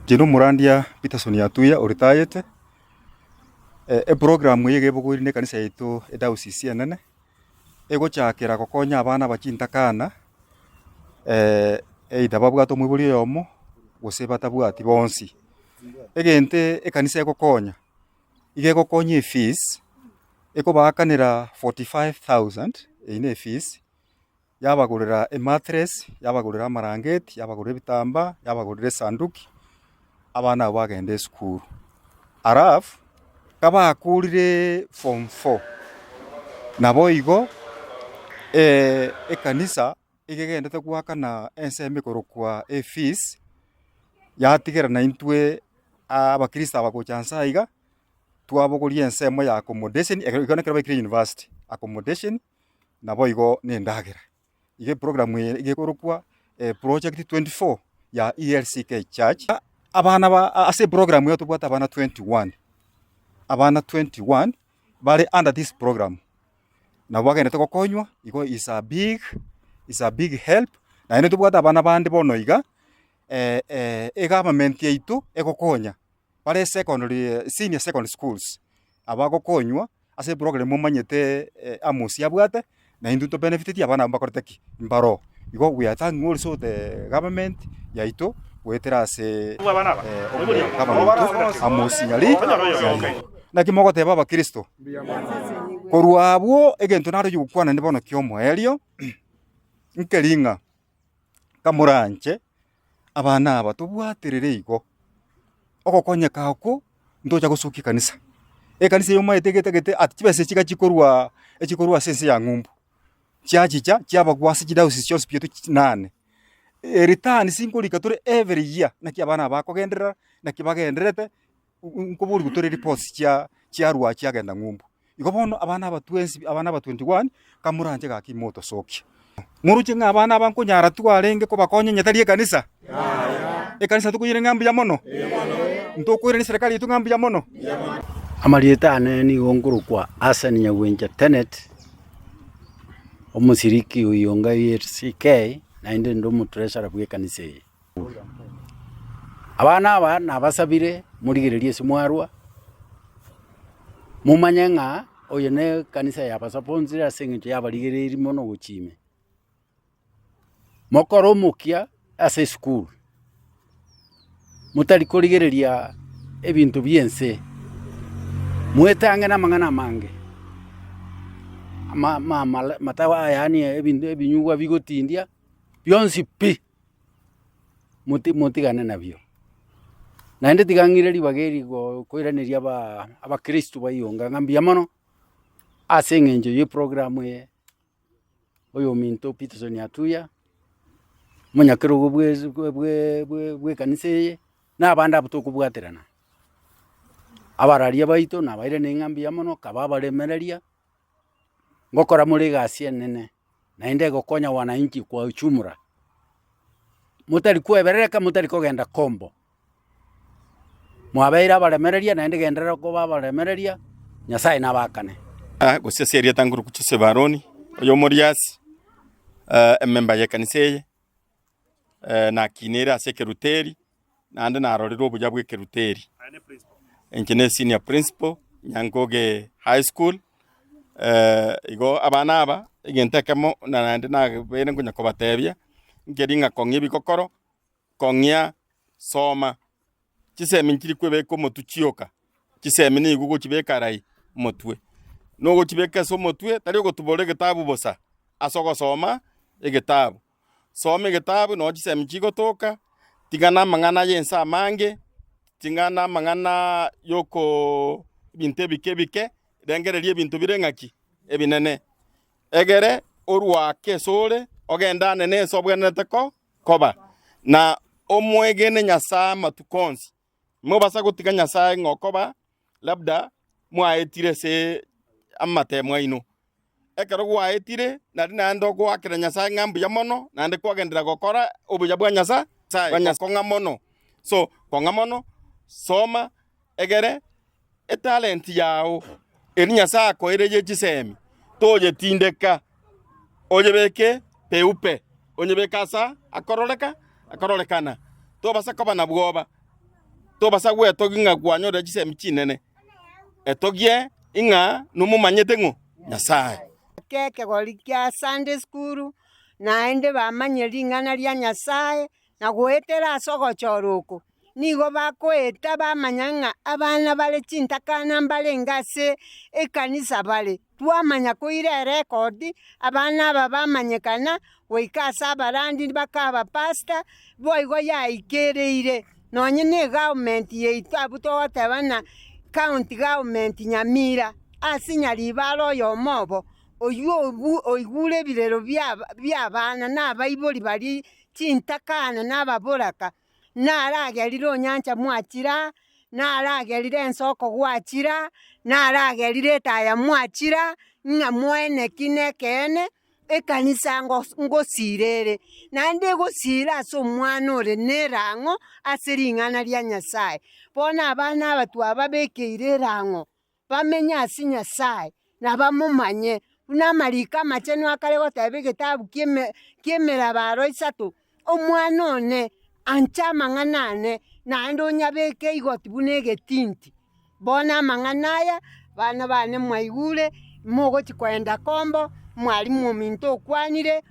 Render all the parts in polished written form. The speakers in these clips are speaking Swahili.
Jino Murandia Peterson Yatuya retired. Program yege bugurine kanisa yitu edaucisi enene egochakera gokonya abana bachintakana either babwato mwiburi yomo gose batabwati bonsi egente ekanisa egokonya ige gokonya fees ekobakanira 45,000 ine fees yabagurira mattress yabagurira amarangeti yabagurira bitamba yabagurira sanduki abana bagende school araf kaba akurire form 4 nabo igo ekanisa igegendete gwakana enseme korokwa fees yatigera na intwe abakristo abagocansa iga twabogoria ensemo ya accommodation igonekera ba university accommodation nabo igo nendagera ige program ige korokwa project 24 ya ELCK Church abana ase program yo tubwata abana 21 bari under this program na bagende gokonywa igo is a big help na ine tubwata abana bandi bono iga government yaitu egokonya bari senior secondary schools abagokonywa ase program mumanyete amusi abwate na indu to benefit abana bakorteki mbaro igo we are thanking also the government yaitu wetera ase amusi nyali na kimogo teba bakristo korwa abo egento naro yukwana ndibono kyomo elio nkeringa kamuranche abana aba tubwaterere igo ogokonya kako ndoja gusuki kanisa ekanisa yoma etegete atibese chika chikorwa echikorwa sense ya ngumbu chiachicha chiabagwasi chidausi chos pietu 8 return sinkolika tore every year na kiabana bakogendera na kibagenderete nkoburi gutore reports chiarwa chiagenda ngumbu igobono abana ba 21 kamuranje gaki moto soki muruche ngabana abankunyara twarenge ko bakonye nyatari kanisa ekanisa tukuyire ngambi ya mono ntokwire ni serikali yitu ngambi ya mono amalietane ni gongurukwa Hassan Nyagwenja Tenet omusiriki uyonga ELCK na inde ndo mutresara bwe kanisa ye abana aba nabasabire murigererie simwarwa mumanyenga oyene kanisa ya basaponzira asengeje yabarigereri mono guchime mokoro mukia ase school mutari kurigereria ebintu byense mwetange na mangana mange matawa yani ebintu ebinyugwa bigotindia byonsi pi mutigane nabyo na ende tigangireri bageri koiraneria abakristo bayonga ngambia mono asengenje ye program ye oyo minto Peterson Yatuya munyakero bwe kanisa ye na abanda butokubwaterana abararia baito na baire nengambia mono kababalemereria ngokora muri gasia nene na ende gokonya wananchi kwa uchumura mutari kwebereka mutari kogenda kombo mwabeira balemereria na ende gendera ko babalemereria nyasaye nabakane goseseria tanguru kuchise baroni oyo moriasi member ya kanise na kinera ase keruteri nande narorero obuya bwe keruteri enkene senior principal Nyangoge high school igo abana aba egentekemo nande na bene kunya kobatebia ngeringa kongi bikokoro kongia soma chisemi nkiri kwebeko motuchioka chisemi ni gugu chibekarai motwe no go chibeka so motwe tari go tubole gitabu bosa asogo soma egitabu some gitabu no chisemi chigotoka tingana mangana yensa mange tingana mangana yoko binte bike dengererie bintu birengaki ebinene egere orwake sore ogenda nene sobwenete koba na omwegene nyasa matukonsi mubasa gutika nyasa ngokoba labda mwaetire se amate mwaino ekero gwaetire na ndo gwakira nyasa ngambu ya mono na ndi kwagendera gokora obuya bwa nyasa konga mono so konga mono soma egere talent yao eri nyasa ko ereje chisemi toje tindeka ojebeke peupe onyebeka sa akorolekana to basa koba na bwoba to basa gwe to ginga kwanyora jise mchinene etogie inga numumanyete ngo Nyasaye keke gori kia Sunday school naende bamanye ringana ria Nyasaye na gwetera sogochoruko nigo bakweta bamanyanga abana bale chintakana mbale ngase ekanisa bale twamanya kuire record abana aba bamanyekana goikasa abarandi bakaba pastor boigo yaikereire nonye ne government yeitu abutotebana county government Nyamira asinyari baro yomobo oigure birero by'abana n'abayibori bari chintakana n'ababoraka naragerire Nyancha mwachira naragerire Ensoko gwachira naragerire Taya mwachira nga mwene kinekene ekanisa ngosirere nande gosira so mwana ore nerango asiringana ria Nyasaye bona abana abatwa babekeire rango bamenya asi Nyasaye na bamumanye unamarika macheno akare gotebe gitabu kiemera baro isatu omwana one ancha manganane naende onyabeke igoti bunege tinti bona manganaya bana bane mwaigure mogoti kwenda kombo mwalimu ominto okwanire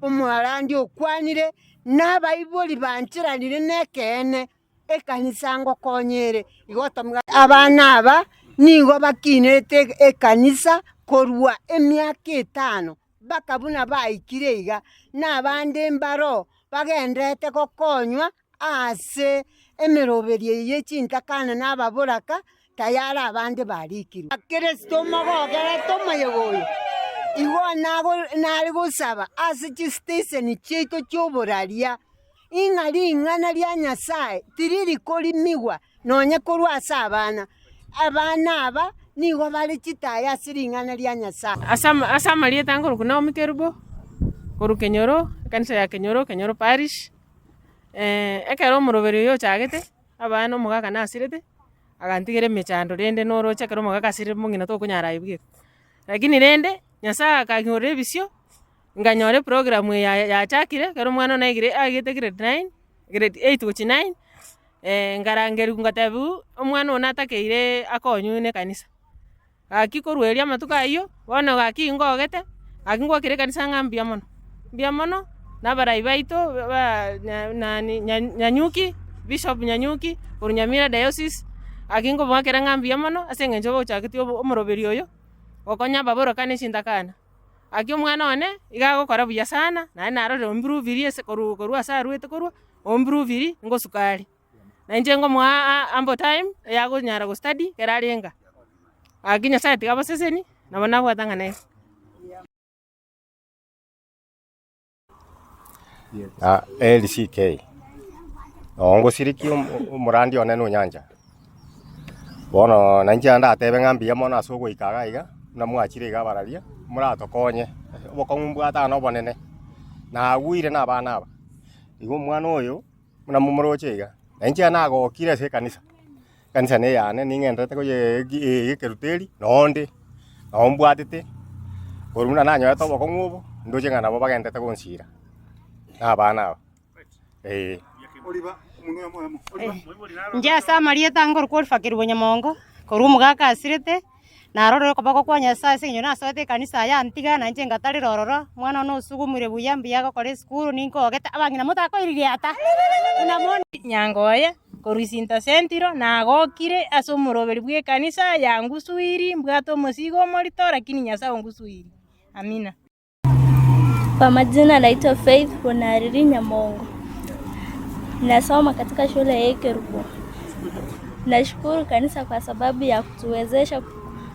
omwarandi okwanire n'abayibori banchiranire nekene ekanisa ngokonyere igotomwa abana aba nigo bakinete ekanisa korwa emyaka 5 bakabuna baikire iga n'abande mbaro bagendete kokonywa ase emeroberie yechintakana n'ababoraka tayari abande barikire Kristo mogogere tomayegoyo igo nari gusaba ase chistation chito choboraria ing'ari ing'ana ria Nyasaye tiriri korimigwa nonye korwa ase abana aba nigo bari chitaya ase ring'ana ria Nyasaye asa marieta angoro kuna omikerubo koru Kenyoro kanisa ya Kenyoro parish ekero omoroberi oyo chagete abana omogaka nasirete agantigere mechando rende norocha kero omogaka asire mong'ina tokunyara ibige lakini rende Nyasaye akang'orera ebisio nganyore program yachakire kero omwana naigire agete grade 8 gochi 9 ngarangeru ngatebu omwana ona atakeire akonyune kanisa akikorweria amatuka ayo bono gakingogete akingwakire kanisa ng'ambia mono nabarai baito Nyanyuki Bishop Nyanyuki oru Nyamira diocese akingobwakera ng'ambia mono ase eng'encho gochagete omoroberi oyo okonya baboroka nechintakana aki omwana one iga agokora buya sana naye narore ombirubirie ase korwa ase arwete korwa ombirubiri ngosukari na inche ngomwa ambo time yagonyara gostadi kerarenga aki Nyasaye tiga baseseni nabo nagwatanga naye LCK ongosiriki omorandi one no Nyancha bono nanje ndatebe ng'ambia mono ase ogoikaga iga na mwachire iga bararia muratokonye obokong'umbwata no bonene nagwire n'abana aba igo omwana oyo muna mumoroche iga nanje nagokire ase kanisa ne yane ning'endete goyegeruteri nonde nombwatete koru muna nanyoete obokong'u obo ndoche ng'a nabo bagendete gonsira n'abana aba nje asa marieta angoro korifakirwa Nyamongo koru omogaka asirete narorere koboko kwa Nyasaye ase eng'encho nasoete ekanisa yantiga na inche ngatarire ororo mwana ono osugumire buya mbuya agokora esukuru ninkogete abang'ina motakoiririe ata namoni Nyangoya koru Isinto Sentiro nagokire ase omoroberi bwa ekanisa yangusuiri mbwate omosigo omorito lakini Nyasaye ongusuiri amina. Kwa majina naitwa Faith Honariri Nyamongo. Nasoma katika shule ya Ekerubo. Nashukuru kanisa kwa sababu ya kutuwezesha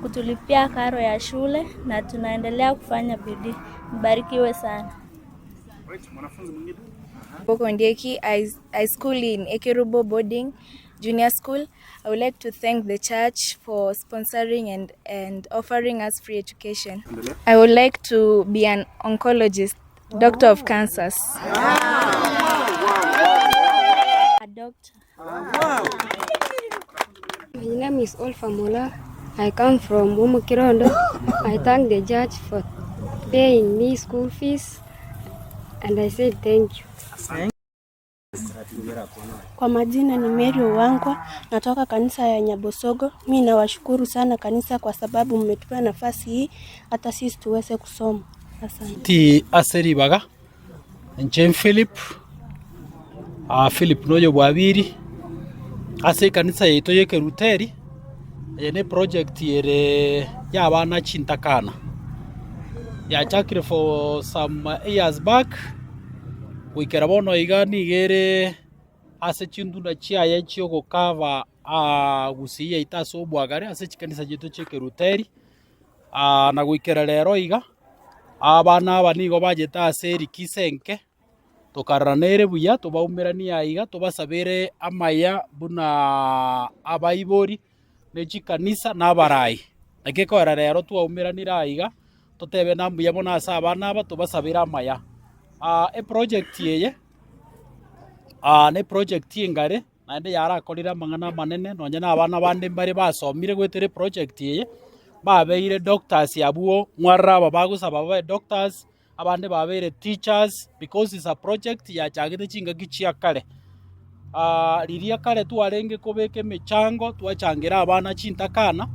kutulipia karo ya shule na tunaendelea kufanya bidii. Mbarikiwe sana. Boko Ndieki, I school in Ekerubo Boarding Junior School. I would like to thank the church for sponsoring and offering us free education. I would like to be an oncologist, doctor of cancers. A doctor. My name is Olfa Mola. I come from Umukirondo. I thank the judge for paying me school fees and I say thank you. Kwa majina ni Mary Owangwa, natoka kanisa ya Nyabosogo. Mimi nawashukuru sana kanisa kwa sababu mmetupa nafasi hii hata sisi tuweze kusoma. Asante. Ti aseribaga Njem Philip noyo bwabiri ase kanisa yeto yekeruteri ene project yere yabana chintakana yachakire for some years back wikera bono igani gere ase chinduna chiaye chio gukava gusiya itaso bwagare ase chikanisa yeto chekeruteri na gwikera rero iga abana banigo bajeta ase rikisenke tukaranere buya tubaumirania iga tubasabire amaya buna abaibori nechi kanisa n'abarai nakekora rero twaumiranira iga tutebe nambuya bona asa abana aba tubasabira amaya project yeye ne project ingare naende yarakorira mang'ana manene nonye na abana bande mbare basomire gwetere project yeye babeire doctors yabuo ng'warra aba bagusaba babe doctors abande babeire teachers because it's a project yachagete chingaki chia kare riria kare twarenge kobeke michango twachangira abana chintakana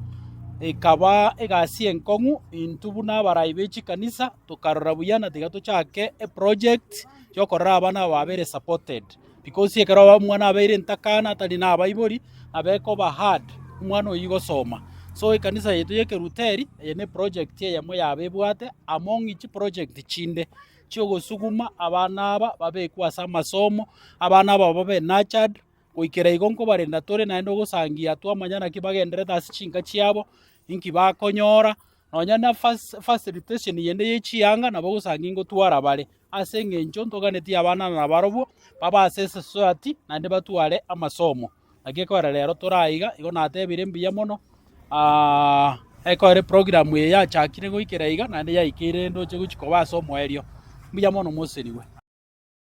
ikaba egasi enkong'u intubu n'abarai bechi kanisa tukarora buyana tiga tuchake a project yokorora abana babeire supported because yekero mwana abeire ntakana atari na abaibori abeko ba hard mwana oyigosoma. So kanisa yetu yekeruteri ene project ye yamo yabebwate among each project chinde chio gusuguma abana aba babekwa sa masomo abana aba babe nurtured kuikera igonko barenda tore naendo gusangia twamanyana kibagendere tasi chinga chiabo inki bakonyora nonya na facilitation yende yechianga nabo gusangingo twara bare ase ngencho ntoganeti abana na barobo baba ase society nande batware amasomo agekora rero toraiga igo natebire mbiya mono ekore program ye yachakire goikera iga nande yaikire ndoche guchiko basomo erio mbiya mono moseriwe.